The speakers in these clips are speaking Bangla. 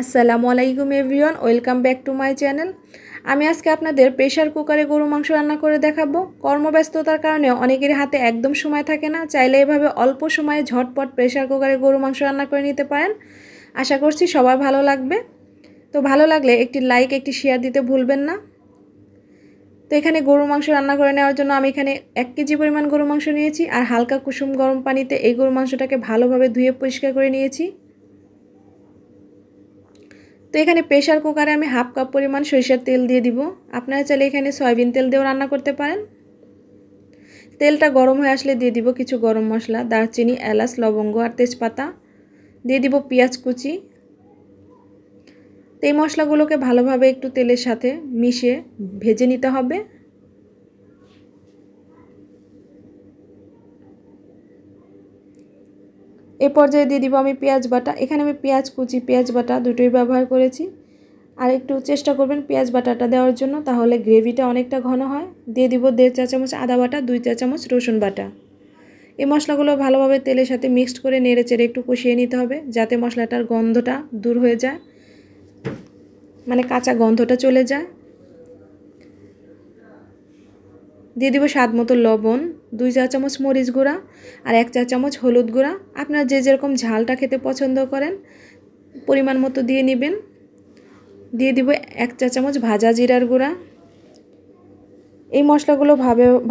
আসসালামু আলাইকুম everyone, welcome back to my channel. আমি আজকে আপনাদের প্রেশার কুকারে গরু মাংস রান্না করে দেখাবো। কর্মব্যস্ততার কারণে অনেকের হাতে একদম সময় থাকে না, চাইলে এভাবে অল্প সময়ে ঝটপট প্রেশার কুকারে গরু মাংস রান্না করে নিতে পারেন। আশা করছি সবার ভালো লাগবে। তো ভালো লাগলে একটি লাইক, একটি শেয়ার দিতে ভুলবেন না। তো এখানে গরু মাংস রান্না করে নেওয়ার জন্য আমি এখানে 1 কেজি পরিমাণ গরু মাংস নিয়েছি, আর হালকা কুসুম গরম পানিতে এই গরু মাংসটাকে ভালোভাবে ধুয়ে পরিষ্কার করে নিয়েছি। তো এখানে প্রেশার কুকারে আমি হাফ কাপ পরিমাণ সরিষার তেল দিয়ে দিব। আপনারা চাইলে এখানে সয়াবিন তেল দিয়েও রান্না করতে পারেন। তেলটা গরম হয়ে আসলে দিয়ে দিব কিছু গরম মশলা, দারচিনি, এলাচ, লবঙ্গ আর তেজপাতা। দিয়ে দিব পেঁয়াজ কুচি। তো এই মশলাগুলোকে ভালোভাবে একটু তেলের সাথে মিশিয়ে ভেজে নিতে হবে। এ পর্যায়ে দিয়ে দিব আমি পেঁয়াজ বাটা। এখানে আমি পেঁয়াজ কুচি, পেঁয়াজ বাটা দুটোই ব্যবহার করেছি। আর একটু চেষ্টা করবেন পেঁয়াজ বাটাটা দেওয়ার জন্য, তাহলে গ্রেভিটা অনেকটা ঘন হয়। দিয়ে দিব 1.5 চা চামচ আদা বাটা, 2 চা চামচ রসুন বাটা। এই মশলাগুলো ভালোভাবে তেলের সাথে মিক্সড করে নেড়ে চেড়ে একটু কষিয়ে নিতে হবে, যাতে মশলাটার গন্ধটা দূর হয়ে যায়, মানে কাঁচা গন্ধটা চলে যায়। দিয়ে দিব স্বাদ মতো লবণ, 2 চা চামচ মরিচ গুঁড়া আর 1 চা চামচ হলুদ গুঁড়া। আপনারা যে যেরকম ঝালটা খেতে পছন্দ করেন পরিমাণ মতো দিয়ে নেবেন। দিয়ে দিব 1 চা চামচ ভাজা জিরার গুঁড়া। এই মশলাগুলো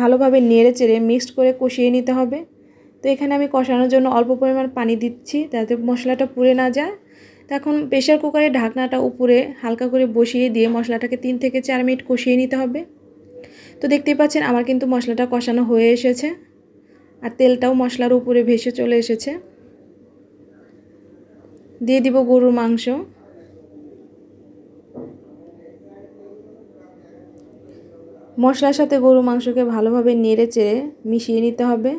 ভালোভাবে নেড়ে চেড়ে মিক্সড করে কষিয়ে নিতে হবে। তো এখানে আমি কষানোর জন্য অল্প পরিমাণ পানি দিচ্ছি, যাতে মশলাটা পুড়ে না যায়। তো এখন প্রেশার কুকারে ঢাকনাটা উপরে হালকা করে বসিয়ে দিয়ে মশলাটাকে 3 থেকে 4 মিনিট কষিয়ে নিতে হবে। তো দেখতেই পাচ্ছেন আমার কিন্তু মশলাটা কষানো হয়ে এসেছে, আর তেলটাও মশলার উপরে ভেসে চলে এসেছে। দিয়ে দিব গরুর মাংস। মশলার সাথে গরু মাংসকে ভালোভাবে নেড়ে চেড়ে মিশিয়ে নিতে হবে।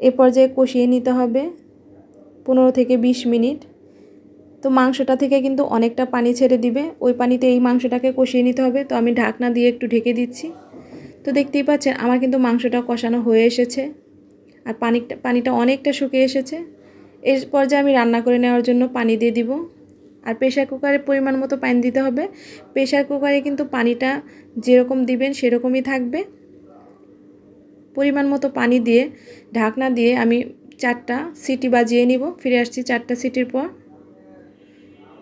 এ পর্যায়ে কষিয়ে নিতে হবে 15 থেকে 20 মিনিট। তো মাংসটা থেকে কিন্তু অনেকটা পানি ছেড়ে দিবে, ওই পানিতে এই মাংসটাকে কষিয়ে নিতে হবে। তো আমি ঢাকনা দিয়ে একটু ঢেকে দিচ্ছি। তো দেখতেই পাচ্ছেন আমার কিন্তু মাংসটা কষানো হয়ে এসেছে, আর পানিটা অনেকটা শুকিয়ে এসেছে। এর পর্যায়ে আমি রান্না করে নেওয়ার জন্য পানি দিয়ে দিব। আর প্রেশার কুকারে পরিমাণ মতো পানি দিতে হবে। প্রেশার কুকারে কিন্তু পানিটা যেরকম দিবেন সেরকমই থাকবে। পরিমাণ মতো পানি দিয়ে ঢাকনা দিয়ে আমি 4টা সিটি বাজিয়ে নিব। ফিরে আসছি 4টা সিটির পর।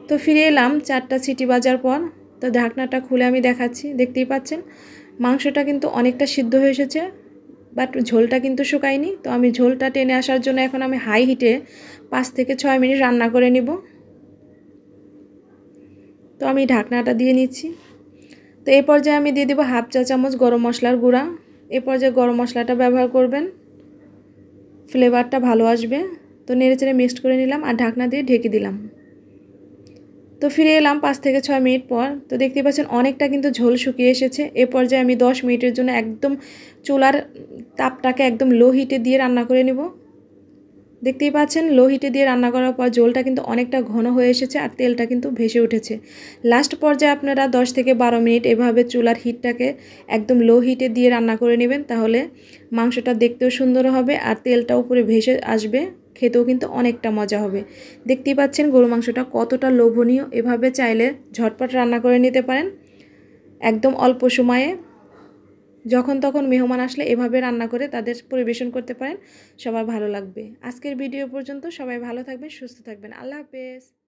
তো ফিরে এলাম 4টা সিটি বাজার পর। তো ঢাকনাটা খুলে আমি দেখাচ্ছি। দেখতেই পাচ্ছেন মাংসটা কিন্তু অনেকটা সিদ্ধ হয়ে এসেছে, বাট ঝোলটা কিন্তু শুকায়নি। তো আমি ঝোলটা টেনে আসার জন্য এখন আমি হাই হিটে 5 থেকে 6 মিনিট রান্না করে নিব। তো আমি ঢাকনাটা দিয়ে নিচ্ছি। তো এই পর্যায়ে আমি দিয়ে দিব হাফ চা চামচ গরম মশলার গুঁড়া। এই পর্যায়ে গরম মশলাটা ব্যবহার করবেন, ফ্লেভারটা ভালো আসবে। তো নেড়েচেড়ে মিক্সড করে নিলাম আর ঢাকনা দিয়ে ঢেকে দিলাম। তো ফিরে এলাম 5 থেকে 6 মিনিট পর। তো দেখতে পাচ্ছেন অনেকটা কিন্তু ঝোল শুকিয়ে এসেছে। এ পর্যায়ে আমি 10 মিনিটের জন্য একদম চুলার তাপটাকে একদম লো হিটে দিয়ে রান্না করে নেব। দেখতেই পাচ্ছেন লো হিটে দিয়ে রান্না করার পর ঝোলটা কিন্তু অনেকটা ঘন হয়ে এসেছে, আর তেলটা কিন্তু ভেসে উঠেছে। লাস্ট পর্যায়ে আপনারা 10 থেকে 12 মিনিট এভাবে চুলার হিটটাকে একদম লো হিটে দিয়ে রান্না করে নেবেন, তাহলে মাংসটা দেখতেও সুন্দর হবে আর তেলটা উপরে ভেসে আসবে, খেতেও কিন্তু অনেকটা মজা হবে। দেখতেই পাচ্ছেন গরু মাংসটা কতটা লোভনীয়। এভাবে চাইলে ঝটপট রান্না করে নিতে পারেন একদম অল্প সময়ে। যখন তখন মেহমান আসলে এভাবে রান্না করে তাদের পরিবেশন করতে পারেন, সবার ভালো লাগবে। আজকের ভিডিও পর্যন্ত, সবাই ভালো থাকবেন, সুস্থ থাকবেন। আল্লাহ হাফেজ।